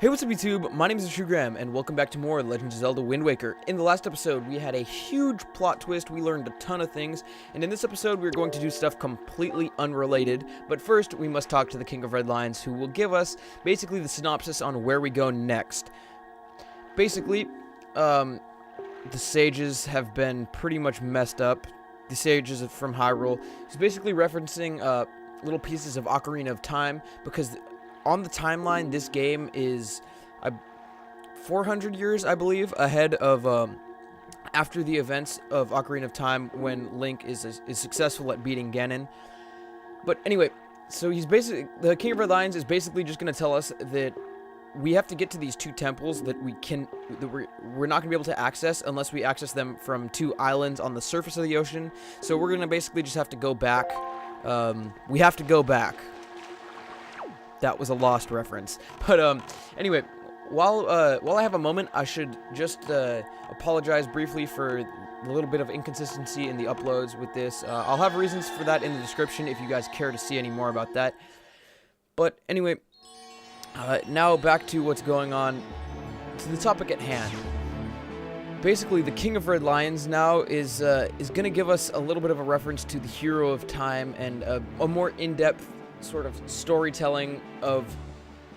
Hey, what's up YouTube? My name is TrueGram, and welcome back to more Legend of Zelda Wind Waker. In the last episode, we had a huge plot twist, we learned a ton of things, and in this episode, we're going to do stuff completely unrelated. But first, we must talk to the King of Red Lions, who will give us basically the synopsis on where we go next. Basically, the sages have been pretty much messed up. The sages from Hyrule. He's basically referencing little pieces of Ocarina of Time, because on the timeline, this game is 400 years, I believe, ahead of after the events of Ocarina of Time, when Link is successful at beating Ganon. But anyway, so the King of Red Lions is basically just going to tell us that we have to get to these two temples that we're not going to be able to access unless we access them from two islands on the surface of the ocean. So we're going to basically just have to go back. We have to go back. That was a lost reference. But anyway, while I have a moment, I should just apologize briefly for the little bit of inconsistency in the uploads with this. I'll have reasons for that in the description if you guys care to see any more about that. But anyway, now back to what's going on, to the topic at hand. Basically, the King of Red Lions now is going to give us a little bit of a reference to the Hero of Time and a more in-depth sort of storytelling of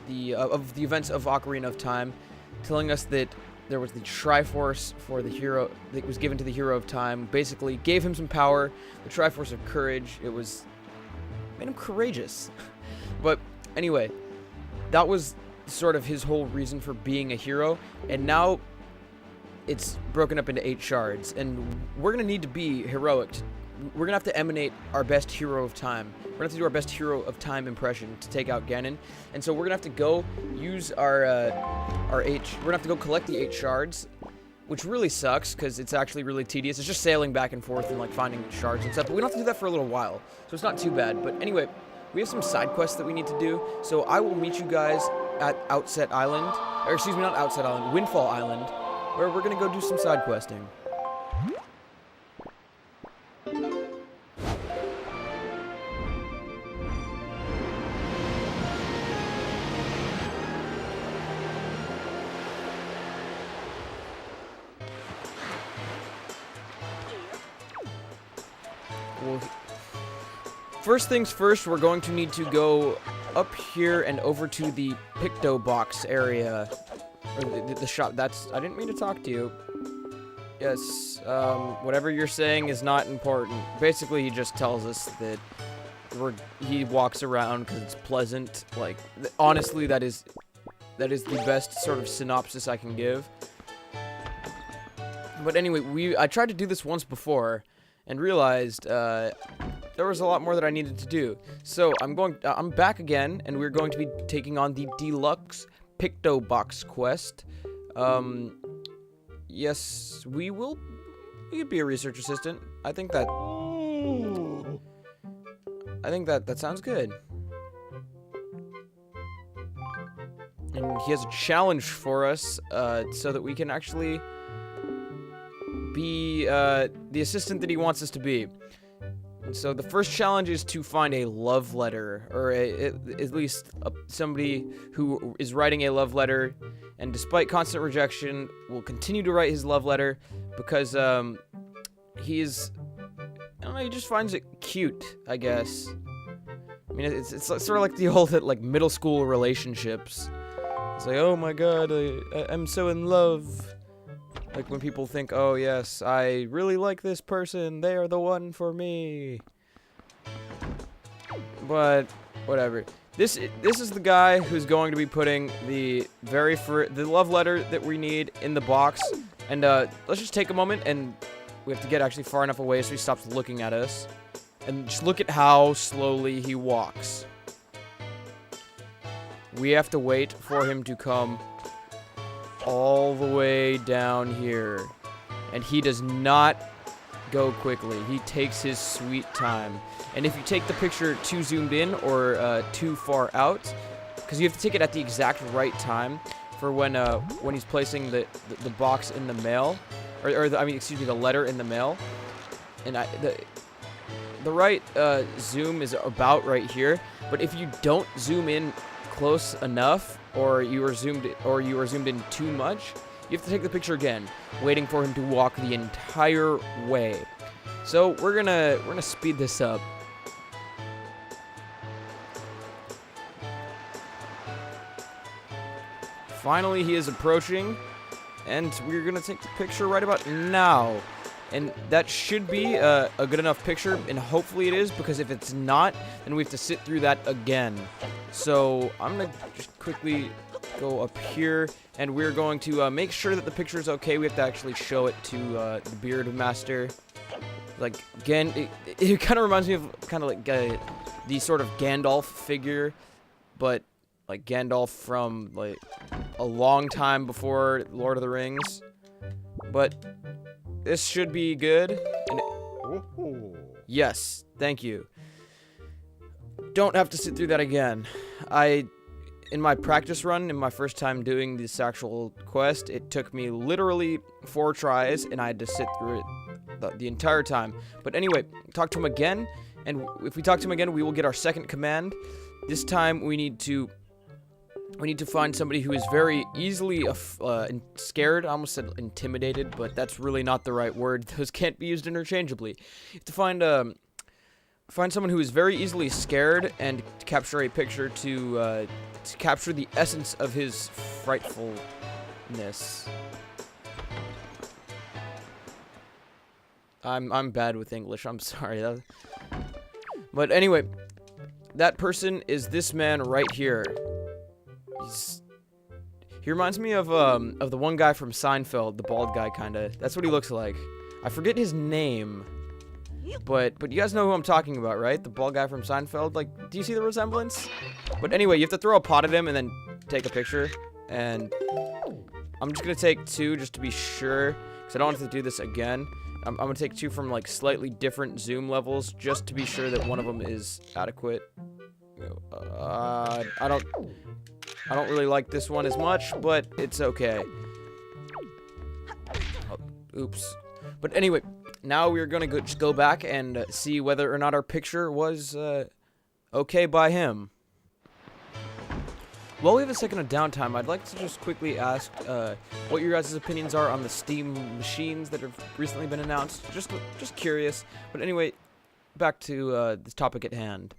the events of Ocarina of Time, telling us that there was the Triforce for the hero that was given to the Hero of Time. Basically, gave him some power, the Triforce of Courage. It made him courageous. But anyway, that was sort of his whole reason for being a hero, and now it's broken up into 8 shards, and we're gonna need to be heroic. We're gonna have to emanate our best Hero of Time. We're gonna have to do our best Hero of Time impression to take out Ganon, and so we're gonna have to go use our 8. We're gonna have to go collect the 8 shards, which really sucks because it's actually really tedious. It's just sailing back and forth and like finding shards and stuff. But we don't have to do that for a little while, so it's not too bad. But anyway, we have some side quests that we need to do. So I will meet you guys at Outset Island, or excuse me, not Outset Island, Windfall Island, where we're gonna go do some side questing. Well, first things first, we're going to need to go up here and over to the Picto Box area, or the shop. I didn't mean to talk to you. Yes, whatever you're saying is not important. Basically, he just tells us that he walks around because it's pleasant. Like, honestly, that is the best sort of synopsis I can give. But anyway, I tried to do this once before and realized there was a lot more that I needed to do. So I'm back again, and we're going to be taking on the Deluxe Picto Box quest. Yes, we could be a research assistant. I think that sounds good. And he has a challenge for us, so that we can actually be the assistant that he wants us to be. And so the first challenge is to find a love letter, or at least somebody who is writing a love letter, and despite constant rejection, will continue to write his love letter because he just finds it cute, I guess. I mean, it's sort of like the old like middle school relationships. It's like, oh my god, I'm so in love. Like when people think, oh yes, I really like this person, they are the one for me. But whatever. This is the guy who's going to be putting the love letter that we need in the box. And let's just take a moment, and we have to get actually far enough away so he stops looking at us. And just look at how slowly he walks. We have to wait for him to come all the way down here, and he does not go quickly. He takes his sweet time. And if you take the picture too zoomed in or too far out, because you have to take it at the exact right time for when he's placing the box in the mail, excuse me, the letter in the mail. And the right zoom is about right here, but if you don't zoom in close enough, or you were zoomed in too much, you have to take the picture again, waiting for him to walk the entire way. So we're gonna speed this up. Finally, he is approaching, and we're gonna take the picture right about now. And that should be a good enough picture, and hopefully it is, because if it's not, then we have to sit through that again. So I'm gonna just quickly go up here, and we're going to make sure that the picture is okay. We have to actually show it to the Beard Master. Like, again, it kind of reminds me of kind of like the sort of Gandalf figure, but like Gandalf from like a long time before Lord of the Rings. But this should be good. And yes, thank you. Don't have to sit through that again. In my practice run, in my first time doing this actual quest, it took me literally 4 tries, and I had to sit through it the entire time. But anyway, talk to him again, and if we talk to him again, we will get our second command. This time, we need to find somebody who is very easily scared. I almost said intimidated, but that's really not the right word. Those can't be used interchangeably. You have to find someone who is very easily scared and capture a picture to capture the essence of his frightfulness. I'm bad with English. I'm sorry. But anyway, that person is this man right here. He reminds me of the one guy from Seinfeld, the bald guy, kinda. That's what he looks like. I forget his name, but you guys know who I'm talking about, right? The bald guy from Seinfeld. Like, do you see the resemblance? But anyway, you have to throw a pot at him and then take a picture. And I'm just gonna take 2 just to be sure, because I don't want to do this again. I'm gonna take 2 from like slightly different zoom levels just to be sure that one of them is adequate. I don't really like this one as much, but it's okay. Oh, oops. But anyway, now we're gonna just go back and see whether or not our picture was okay by him. While we have a second of downtime, I'd like to just quickly ask what your guys' opinions are on the Steam machines that have recently been announced. Just curious. But anyway, back to this topic at hand.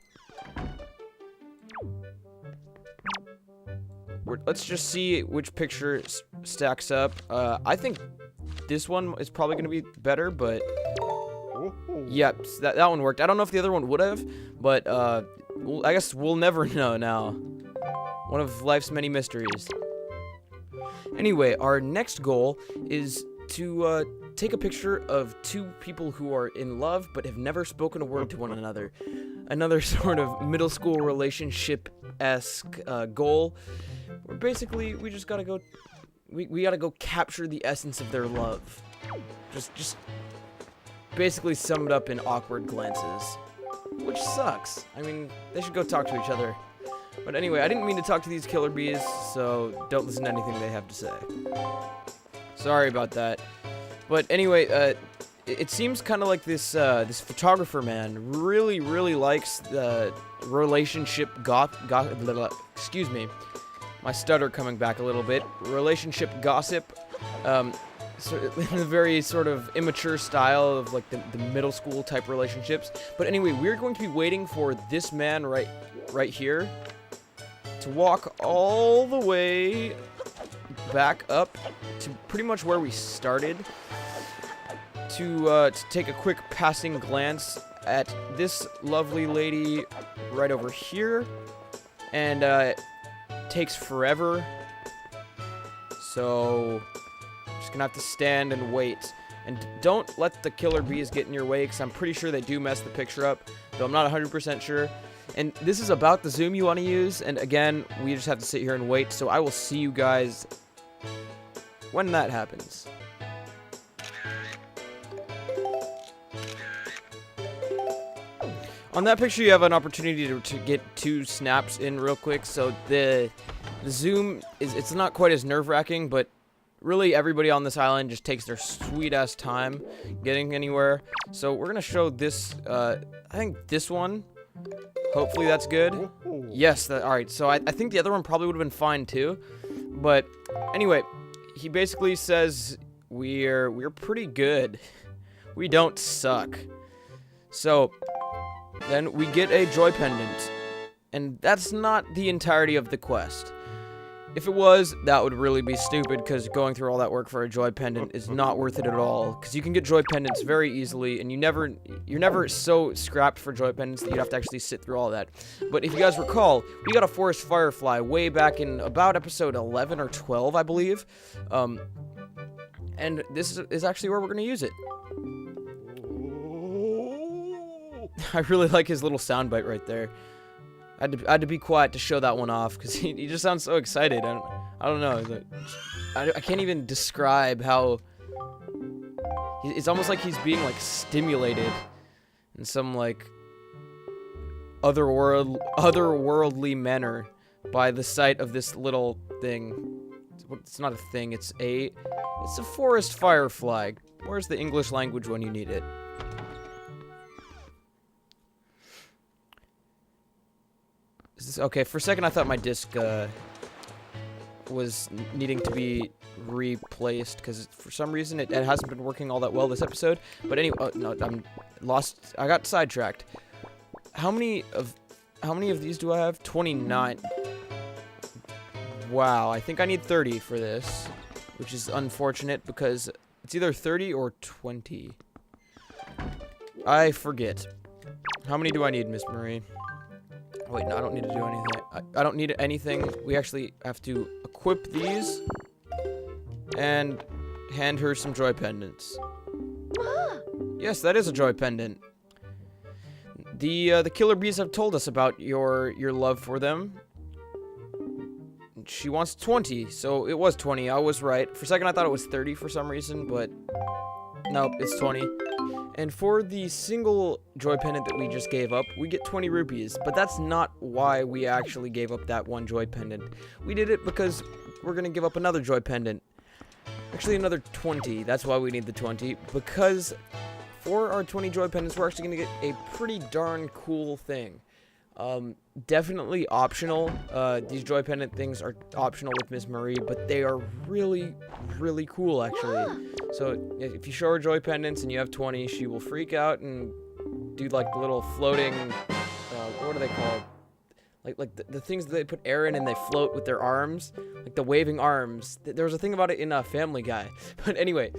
Let's just see which picture stacks up. I think this one is probably going to be better, but yep, that one worked. I don't know if the other one would have, but I guess we'll never know now. One of life's many mysteries. Anyway, our next goal is to take a picture of 2 people who are in love but have never spoken a word to one another. Another sort of middle school relationship-esque goal. Where basically we just gotta go, we gotta go capture the essence of their love. Just basically sum it up in awkward glances, which sucks. I mean, they should go talk to each other. But anyway, I didn't mean to talk to these killer bees, so don't listen to anything they have to say. Sorry about that. But anyway, it seems kind of like this photographer man really likes the relationship excuse me. My stutter coming back a little bit. Relationship gossip, so in a very sort of immature style of like the middle school type relationships. But anyway, we're going to be waiting for this man right here to walk all the way back up to pretty much where we started to take a quick passing glance at this lovely lady right over here, and takes forever, so just gonna have to stand and wait. And don't let the killer bees get in your way, because I'm pretty sure they do mess the picture up, though I'm not 100% sure. And this is about the zoom you want to use, and again, we just have to sit here and wait, so I will see you guys when that happens. On that picture, you have an opportunity to get 2 snaps in real quick, so the zoom it's not quite as nerve-wracking, but really everybody on this island just takes their sweet-ass time getting anywhere. So we're gonna show this, I think this one Hopefully that's good. Yes, alright, so I think the other one probably would have been fine too. But anyway, he basically says we're pretty good. We don't suck. So then we get a joy pendant. And that's not the entirety of the quest. If it was, that would really be stupid, because going through all that work for a joy pendant is not worth it at all. Because you can get joy pendants very easily, and you're never so scrapped for joy pendants that you'd have to actually sit through all that. But if you guys recall, we got a forest firefly way back in about episode 11 or 12, I believe. And this is actually where we're going to use it. I really like his little soundbite right there. I had to be quiet to show that one off, because he just sounds so excited. I don't know. I can't even describe how... It's almost like he's being, like, stimulated in some, like, otherworldly manner by the sight of this little thing. It's not a thing, it's a forest firefly. Where's the English language when you need it? Okay, for a second I thought my disc was needing to be replaced, because for some reason it hasn't been working all that well this episode. But anyway, no, I'm lost. I got sidetracked. How many of these do I have? 29. Wow, I think I need 30 for this, which is unfortunate because it's either 30 or 20. I forget. How many do I need, Miss Marie? Wait, no, I don't need to do anything. I don't need anything. We actually have to equip these and hand her some joy pendants. Yes, that is a joy pendant. The killer bees have told us about your love for them. She wants 20, so it was 20. I was right. For a second, I thought it was 30 for some reason, but nope, it's 20. And for the single joy pendant that we just gave up, we get 20 rupees. But that's not why we actually gave up that one joy pendant. We did it because we're going to give up another joy pendant. Actually, another 20. That's why we need the 20. Because for our 20 joy pendants, we're actually going to get a pretty darn cool thing. Definitely optional. These joy pendant things are optional with Miss Marie, but they are really, really cool, actually. So if you show her joy pendants and you have 20, she will freak out and do like the little floating, what are they called? Like the things that they put air in and they float with their arms, like the waving arms. There was a thing about it in Family Guy. But anyway,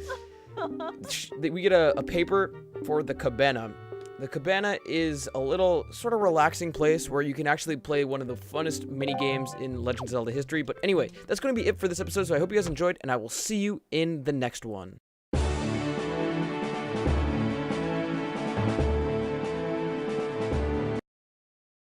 we get a paper for the cabana. The cabana is a little sort of relaxing place where you can actually play one of the funnest mini games in Legend of Zelda history. But anyway, that's going to be it for this episode, so I hope you guys enjoyed, and I will see you in the next one.